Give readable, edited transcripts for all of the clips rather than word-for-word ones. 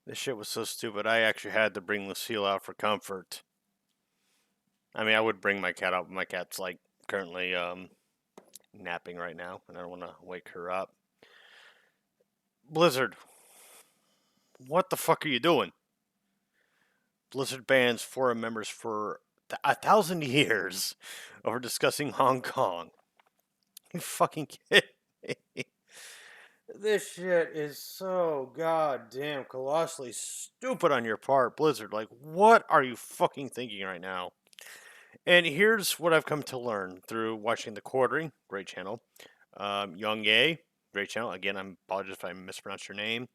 This shit was so stupid. I actually had to bring Lucille out for comfort. I mean, I would bring my cat out, but my cat's like currently napping right now, and I don't want to wake her up. Blizzard, what the fuck are you doing? Blizzard bans forum members for 1,000 years over discussing Hong Kong. You fucking kidding me? This shit is so goddamn colossally stupid on your part, Blizzard. Like, what are you fucking thinking right now? And here's what I've come to learn through watching The Quartering, great channel. Young Ye, great channel. Again, I apologize if I mispronounced your name.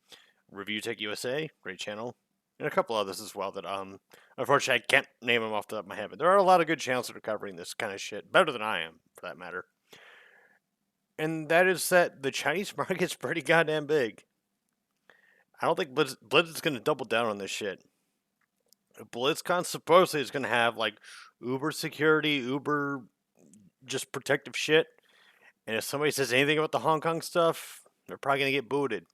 Review Tech USA, great channel. And a couple others as well that, unfortunately, I can't name them off the top of my head. But there are a lot of good channels that are covering this kind of shit, better than I am, for that matter. And that is that the Chinese market's pretty goddamn big. I don't think Blizzard's going to double down on this shit. BlizzCon supposedly is going to have like Uber security, Uber just protective shit. And if somebody says anything about the Hong Kong stuff, they're probably going to get booted.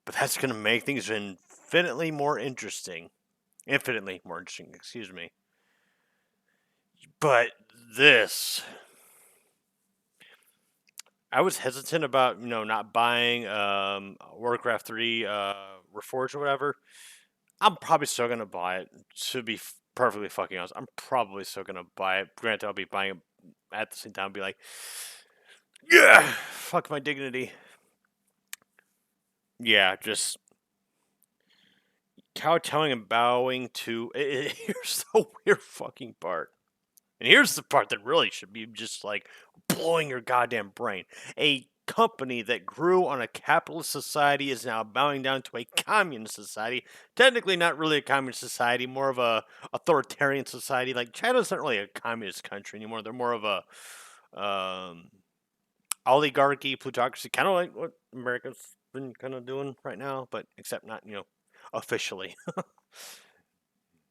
But that's going to make things infinitely more interesting. Infinitely more interesting, excuse me. But this, I was hesitant about, not buying Warcraft 3 Reforged or whatever. I'm probably still going to buy it. To be perfectly fucking honest, I'm probably still going to buy it. Granted, I'll be buying it at the same time, be like, yeah, fuck my dignity. Yeah, just kowtowing and bowing to. Here's the weird fucking part. And here's the part that really should be just like blowing your goddamn brain. A company that grew on a capitalist society is now bowing down to a communist society. Technically, not really a communist society, more of a authoritarian society. Like China's not really a communist country anymore. They're more of a oligarchy, plutocracy, kind of like what America's been kind of doing right now, but except not officially.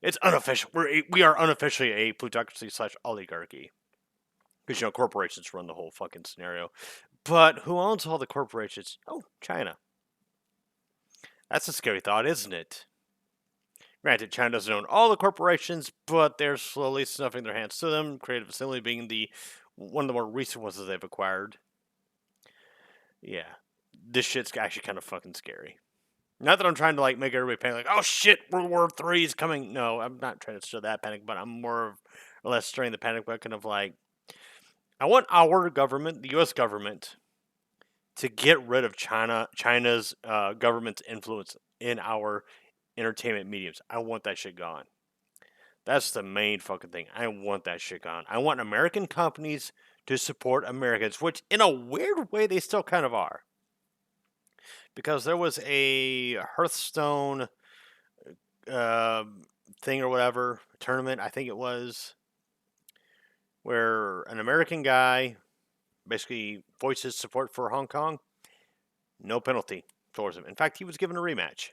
It's unofficial. We are unofficially a plutocracy slash oligarchy because corporations run the whole fucking scenario. But who owns all the corporations? Oh, China. That's a scary thought, isn't it? Granted, China doesn't own all the corporations, but they're slowly snuffing their hands to them. Creative Assembly being the one of the more recent ones that they've acquired. Yeah, this shit's actually kind of fucking scary. Not that I'm trying to like make everybody panic, like, oh shit, World War III is coming. No, I'm not trying to stir that panic, but I'm more or less stirring the panic button of like, I want our government, the U.S. government, to get rid of China's government's influence in our entertainment mediums. I want that shit gone. That's the main fucking thing. I want that shit gone. I want American companies to support Americans, which in a weird way they still kind of are. Because there was a Hearthstone uh, thing or whatever, tournament, I think it was, where an American guy basically voices support for Hong Kong. No penalty towards him. In fact, he was given a rematch.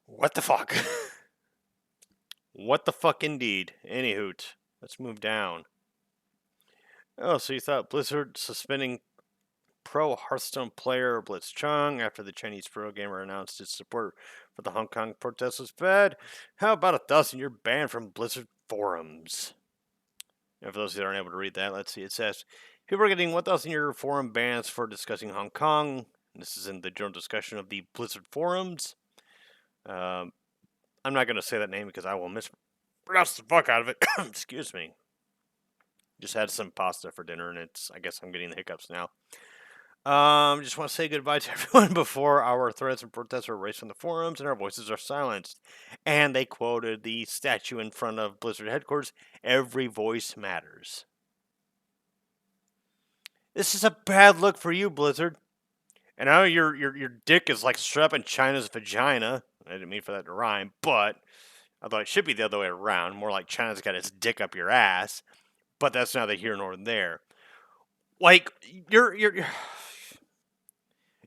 What the fuck? What the fuck indeed. Anyhoot, let's move down. Oh, so you thought Blizzard suspending pro Hearthstone player Blitz Chung after the Chinese pro gamer announced its support for the Hong Kong protests was bad? How about 1,000-year ban from Blizzard forums? And for those that aren't able to read that, let's see. It says people are getting 1,000-year forum bans for discussing Hong Kong. This is in the general discussion of the Blizzard forums. I'm not going to say that name because I will mispronounce the fuck out of it. Excuse me. Just had some pasta for dinner, and I guess I'm getting the hiccups now. Just want to say goodbye to everyone before our threats and protests are erased from the forums and our voices are silenced. And they quoted the statue in front of Blizzard headquarters, every voice matters. This is a bad look for you, Blizzard. And I know your dick is like straight up in China's vagina. I didn't mean for that to rhyme, but I thought it should be the other way around. More like China's got its dick up your ass. But that's neither here nor there. Like you're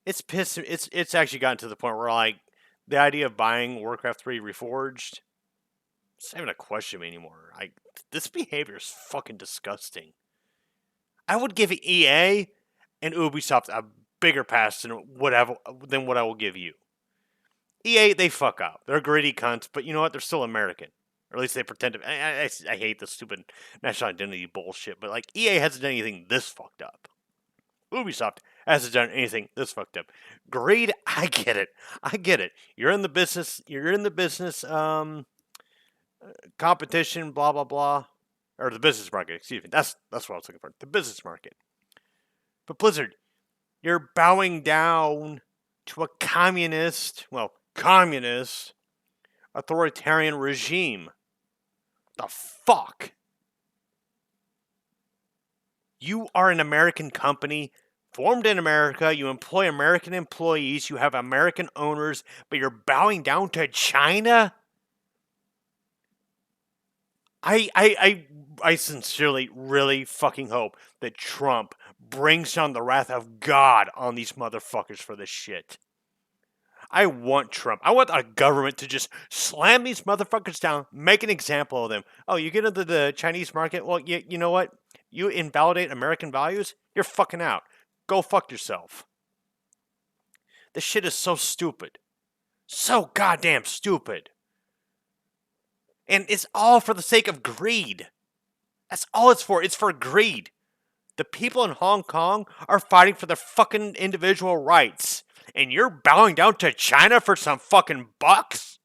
it's pissing. It's actually gotten to the point where like the idea of buying Warcraft 3 Reforged, it's not even a question anymore. Like this behavior is fucking disgusting. I would give EA and Ubisoft a bigger pass than what I will give you. EA, they fuck up. They're greedy cunts, but you know what? They're still American. Or at least they pretend to. I hate the stupid national identity bullshit, but like EA hasn't done anything this fucked up. Ubisoft hasn't done anything this fucked up. Greed, I get it. I get it. You're in the business. You're in the business. Competition. Blah blah blah. Or the business market. Excuse me. That's what I was looking for. The business market. But Blizzard, you're bowing down to a communist authoritarian regime. The fuck? You are an American company, formed in America, you employ American employees, you have American owners, but you're bowing down to China? I sincerely, really fucking hope that Trump brings down the wrath of God on these motherfuckers for this shit. I want Trump. I want a government to just slam these motherfuckers down, make an example of them. Oh, you get into the Chinese market? Well, you know what? You invalidate American values? You're fucking out. Go fuck yourself. This shit is so stupid. So goddamn stupid. And it's all for the sake of greed. That's all it's for. It's for greed. The people in Hong Kong are fighting for their fucking individual rights. And you're bowing down to China for some fucking bucks?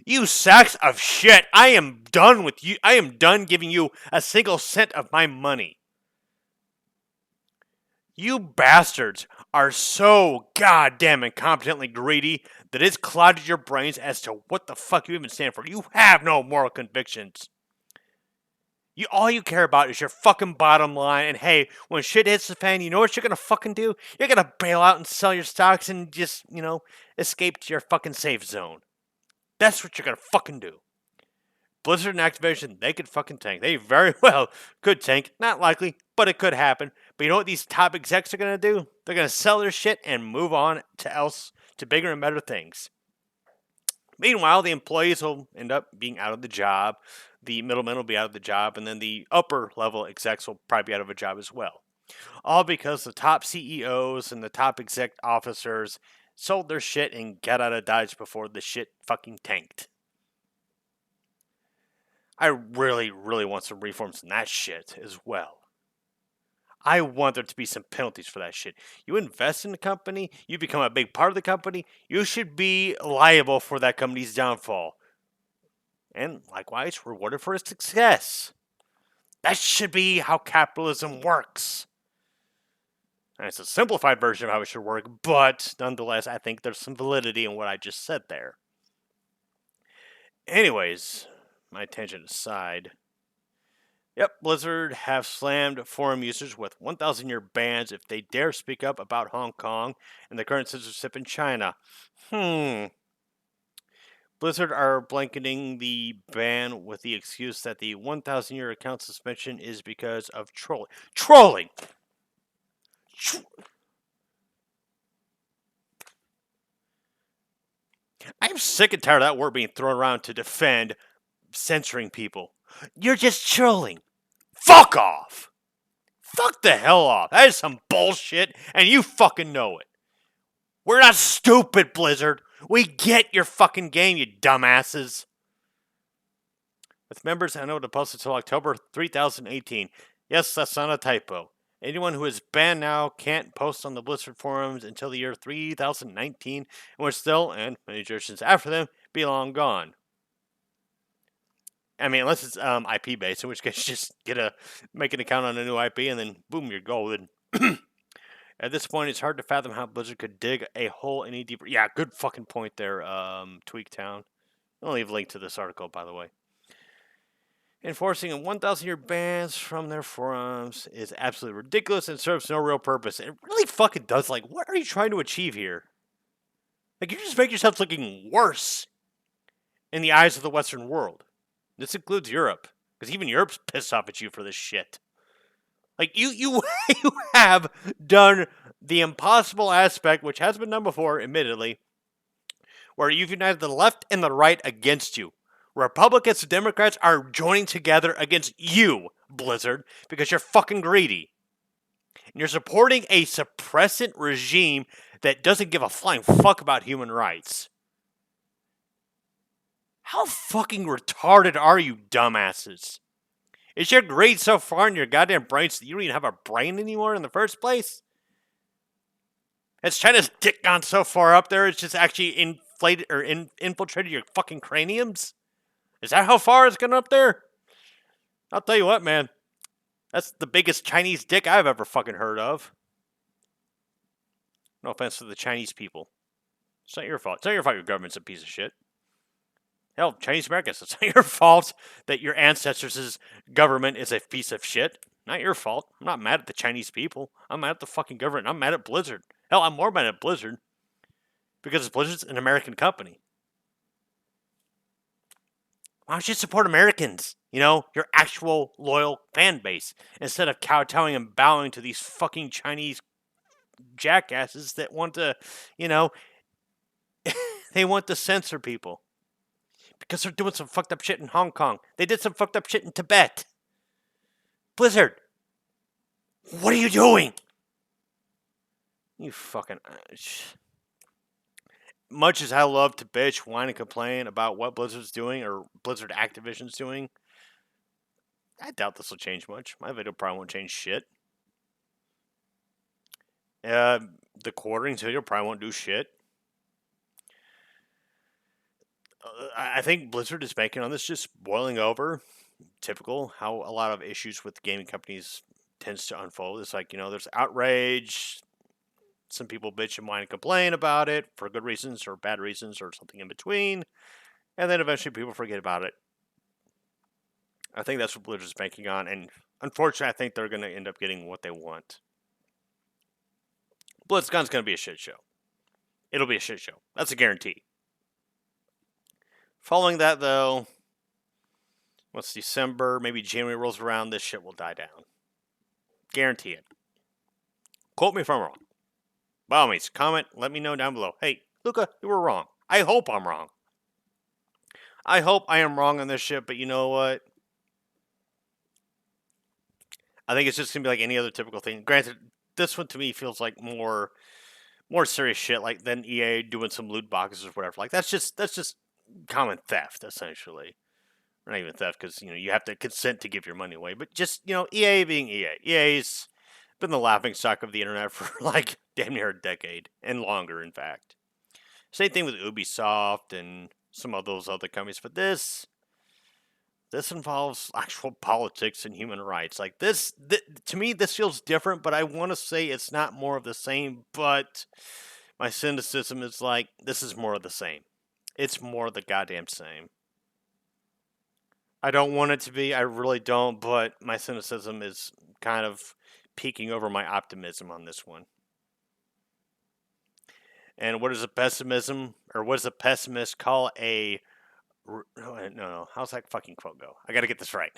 You sacks of shit. I am done with you. I am done giving you a single cent of my money. You bastards are so goddamn incompetently greedy that it's clouded your brains as to what the fuck you even stand for. You have no moral convictions. All you care about is your fucking bottom line, and hey, when shit hits the fan, you know what you're gonna fucking do? You're gonna bail out and sell your stocks and just, escape to your fucking safe zone. That's what you're gonna fucking do. Blizzard and Activision, they could fucking tank. They very well could tank. Not likely, but it could happen. But you know what these top execs are gonna do? They're gonna sell their shit and move on to bigger and better things. Meanwhile, the employees will end up being out of the job. The middlemen will be out of the job, and then the upper level execs will probably be out of a job as well. All because the top CEOs and the top exec officers sold their shit and got out of Dodge before the shit fucking tanked. I really, really want some reforms in that shit as well. I want there to be some penalties for that shit. You invest in the company, you become a big part of the company, you should be liable for that company's downfall. And likewise, rewarded for its success. That should be how capitalism works. And it's a simplified version of how it should work, but nonetheless, I think there's some validity in what I just said there. Anyways, my tangent aside. Yep, Blizzard have slammed forum users with 1,000-year bans if they dare speak up about Hong Kong and the current censorship in China. Blizzard are blanketing the ban with the excuse that the 1,000-year account suspension is because of trolling. Trolling! I'm sick and tired of that word being thrown around to defend censoring people. You're just trolling. Fuck off! Fuck the hell off. That is some bullshit, and you fucking know it. We're not stupid, Blizzard. We get your fucking game, you dumbasses. With members unable to post until October 3018. Yes, that's not a typo. Anyone who is banned now can't post on the Blizzard forums until the year 3019, and will still, and many jurisdictions after them, be long gone. I mean, unless it's IP based, in which case you just make an account on a new IP, and then boom, you're golden. At this point, it's hard to fathom how Blizzard could dig a hole any deeper. Yeah, good fucking point there, Tweaktown. I'll leave a link to this article, by the way. Enforcing a 1,000-year bans from their forums is absolutely ridiculous and serves no real purpose. It really fucking does. Like, what are you trying to achieve here? Like, you just make yourself looking worse in the eyes of the Western world. This includes Europe, because even Europe's pissed off at you for this shit. Like, you have done the impossible aspect, which has been done before, admittedly, where you've united the left and the right against you. Republicans and Democrats are joining together against you, Blizzard, because you're fucking greedy. And you're supporting a suppressant regime that doesn't give a flying fuck about human rights. How fucking retarded are you, dumbasses? Is your grade so far in your goddamn brains that you don't even have a brain anymore in the first place? Has China's dick gone so far up there it's just actually inflated or infiltrated your fucking craniums? Is that how far it's gone up there? I'll tell you what, man. That's the biggest Chinese dick I've ever fucking heard of. No offense to the Chinese people. It's not your fault. It's not your fault your government's a piece of shit. Hell, Chinese Americans, it's not your fault that your ancestors' government is a piece of shit. Not your fault. I'm not mad at the Chinese people. I'm mad at the fucking government. I'm mad at Blizzard. Hell, I'm more mad at Blizzard because Blizzard's an American company. Why don't you support Americans? You know, your actual loyal fan base, instead of kowtowing and bowing to these fucking Chinese jackasses that want to, you know, they want to censor people. Because they're doing some fucked up shit in Hong Kong. They did some fucked up shit in Tibet. Blizzard, what are you doing? You fucking... Much as I love to bitch, whine, and complain about what Blizzard's doing, or Blizzard Activision's doing, I doubt this will change much. My video probably won't change shit. The quartering video probably won't do shit. I think Blizzard is banking on this just boiling over. Typical how a lot of issues with gaming companies tends to unfold. It's like, you know, there's outrage. Some people bitch and whine and complain about it for good reasons or bad reasons or something in between. And then eventually people forget about it. I think that's what Blizzard's banking on. And unfortunately, I think they're going to end up getting what they want. BlizzCon's going to be a shit show. It'll be a shit show. That's a guarantee. Following that, though, once December, maybe January rolls around, this shit will die down. Guarantee it. Quote me if I'm wrong. By all means, comment, let me know down below. Hey, Luca, you were wrong. I hope I'm wrong. I hope I am wrong on this shit, but you know what? I think it's just going to be like any other typical thing. Granted, this one to me feels like more serious shit, like than EA doing some loot boxes or whatever. Like that's just common theft, essentially. Or not even theft, because you know you have to consent to give your money away. But just, you know, EA being EA. EA's been the laughingstock of the internet for like damn near a decade and longer, in fact. Same thing with Ubisoft and some of those other companies. But this involves actual politics and human rights. Like this to me, this feels different. But I want to say it's not more of the same. But my cynicism is like, this is more of the same. It's more of the goddamn same. I don't want it to be. I really don't. But my cynicism is kind of peeking over my optimism on this one. And what is a pessimism, or what does a pessimist call a... No. How's that fucking quote go? I gotta get this right.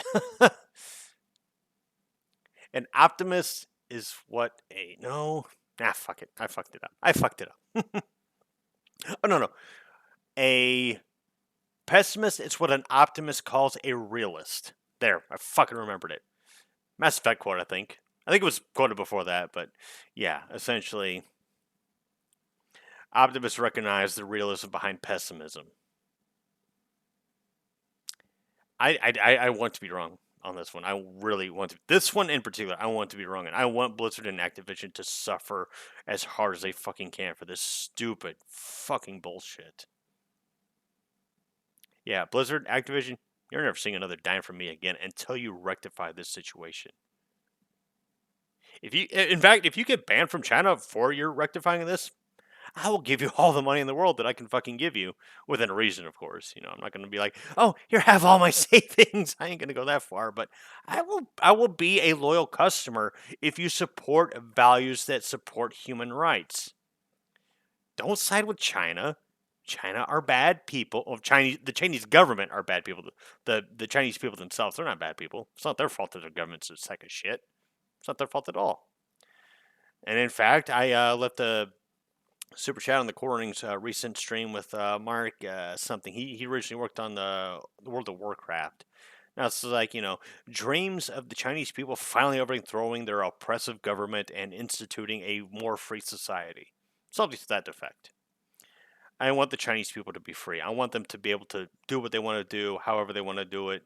An optimist is what a... No. Fuck it. I fucked it up. Oh, no. A pessimist is what an optimist calls a realist. There. I fucking remembered it. Mass Effect quote, I think. I think it was quoted before that, but yeah, essentially, optimists recognize the realism behind pessimism. I want to be wrong on this one. I really want to. This one in particular, I want to be wrong, and I want Blizzard and Activision to suffer as hard as they fucking can for this stupid fucking bullshit. Yeah, Blizzard, Activision, you're never seeing another dime from me again until you rectify this situation. If you get banned from China for your rectifying of this, I will give you all the money in the world that I can fucking give you, within reason, of course. You know, I'm not going to be like, oh, here, have all my savings. I ain't going to go that far, but I will be a loyal customer if you support values that support human rights. Don't side with China. China are bad people. Well, the Chinese government are bad people. The Chinese people themselves, they're not bad people. It's not their fault that their government's a sack of shit. It's not their fault at all. And in fact, I left a super chat on the Quartering's recent stream with Mark something. He originally worked on the World of Warcraft. Now it's like, dreams of the Chinese people finally overthrowing their oppressive government and instituting a more free society. Something to that effect. I want the Chinese people to be free. I want them to be able to do what they want to do, however they want to do it,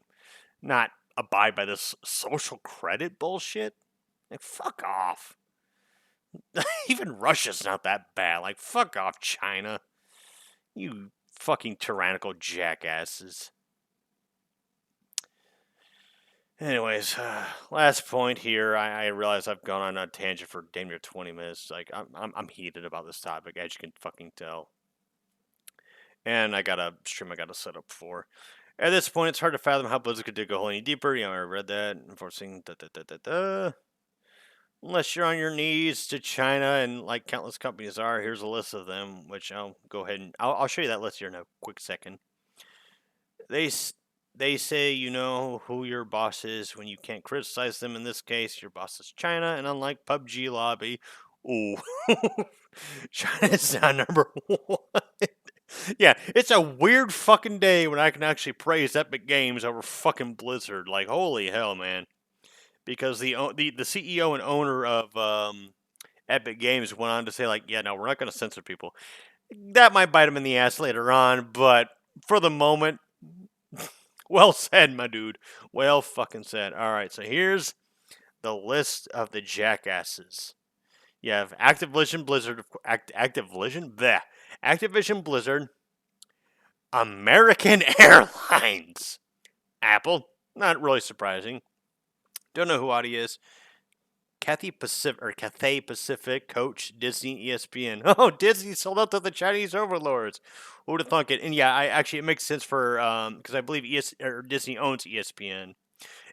not abide by this social credit bullshit. Like, fuck off. Even Russia's not that bad. Like, fuck off, China. You fucking tyrannical jackasses. Anyways, last point here. I realize I've gone on a tangent for damn near 20 minutes. Like, I'm heated about this topic, as you can fucking tell. And I got a stream I got to set up for. At this point, it's hard to fathom how Blizzard could dig a hole any deeper. I read that. Enforcing unless you're on your knees to China, and like countless companies are. Here's a list of them, which I'll go ahead and I'll show you that list here in a quick second. They they say you know who your boss is when you can't criticize them. In this case, your boss is China, and unlike PUBG lobby, ooh, China's not number one. Yeah, it's a weird fucking day when I can actually praise Epic Games over fucking Blizzard. Like, holy hell, man! Because the CEO and owner of Epic Games went on to say, like, yeah, no, we're not going to censor people. That might bite him in the ass later on, but for the moment, well said, my dude. Well fucking said. All right, so here's the list of the jackasses. You have Activision Blizzard, Activision Blizzard, American Airlines, Apple, not really surprising. Don't know who Audi is. Cathay Pacific, Coach, Disney, ESPN. Oh, Disney sold out to the Chinese overlords. Who would have thunk it? And yeah, it makes sense for because I believe Disney owns ESPN,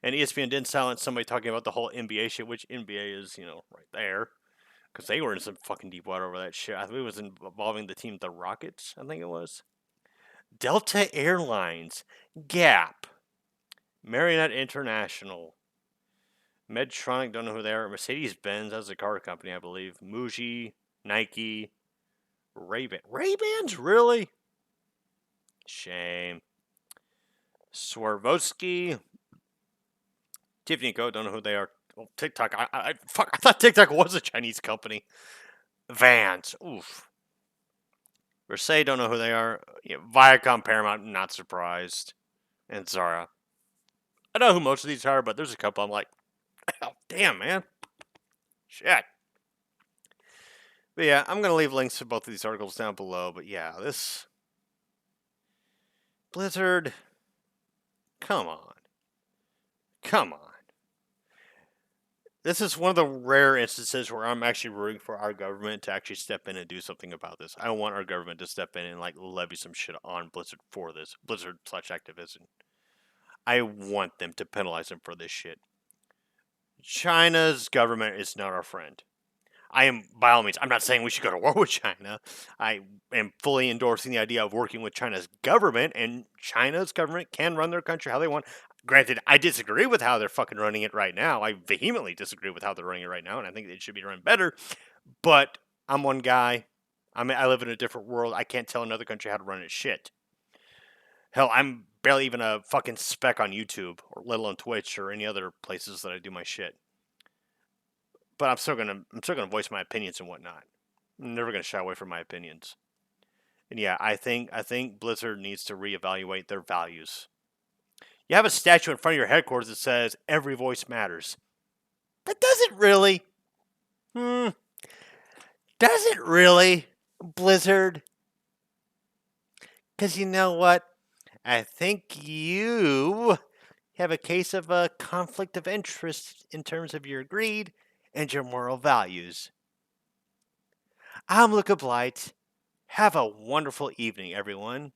and ESPN didn't silence somebody talking about the whole NBA shit, which NBA is right there because they were in some fucking deep water over that shit. I think it was involving the team, the Rockets. I think it was Delta Airlines, Gap, Marriott International. Medtronic, don't know who they are. Mercedes-Benz, that's a car company, I believe. Muji, Nike, Ray-Ban. Ray-Bans? Really? Shame. Swarovski, Tiffany Co., don't know who they are. Oh, TikTok, I thought TikTok was a Chinese company. Vans, oof. Versailles, don't know who they are. Yeah, Viacom, Paramount, not surprised. And Zara. I know who most of these are, but there's a couple I'm like, oh, damn, man. Shit. But yeah, I'm going to leave links to both of these articles down below. But yeah, this Blizzard, come on. Come on. This is one of the rare instances where I'm actually rooting for our government to actually step in and do something about this. I want our government to step in and like levy some shit on Blizzard for this. Blizzard/Activision. I want them to penalize them for this shit. China's government is not our friend. I am, by all means, I'm not saying we should go to war with China. I am fully endorsing the idea of working with China's government, and China's government can run their country how they want. Granted, I disagree with how they're fucking running it right now. I vehemently disagree with how they're running it right now, and I think it should be run better. But I'm one guy. I live in a different world. I can't tell another country how to run its shit. Hell, I'm barely even a fucking speck on YouTube, or let alone Twitch or any other places that I do my shit. But I'm still gonna voice my opinions and whatnot. I'm never gonna shy away from my opinions. And yeah, I think Blizzard needs to reevaluate their values. You have a statue in front of your headquarters that says every voice matters. But does it really? Does it really, Blizzard? Because you know what? I think you have a case of a conflict of interest in terms of your greed and your moral values. I'm Luca Blight. Have a wonderful evening, everyone.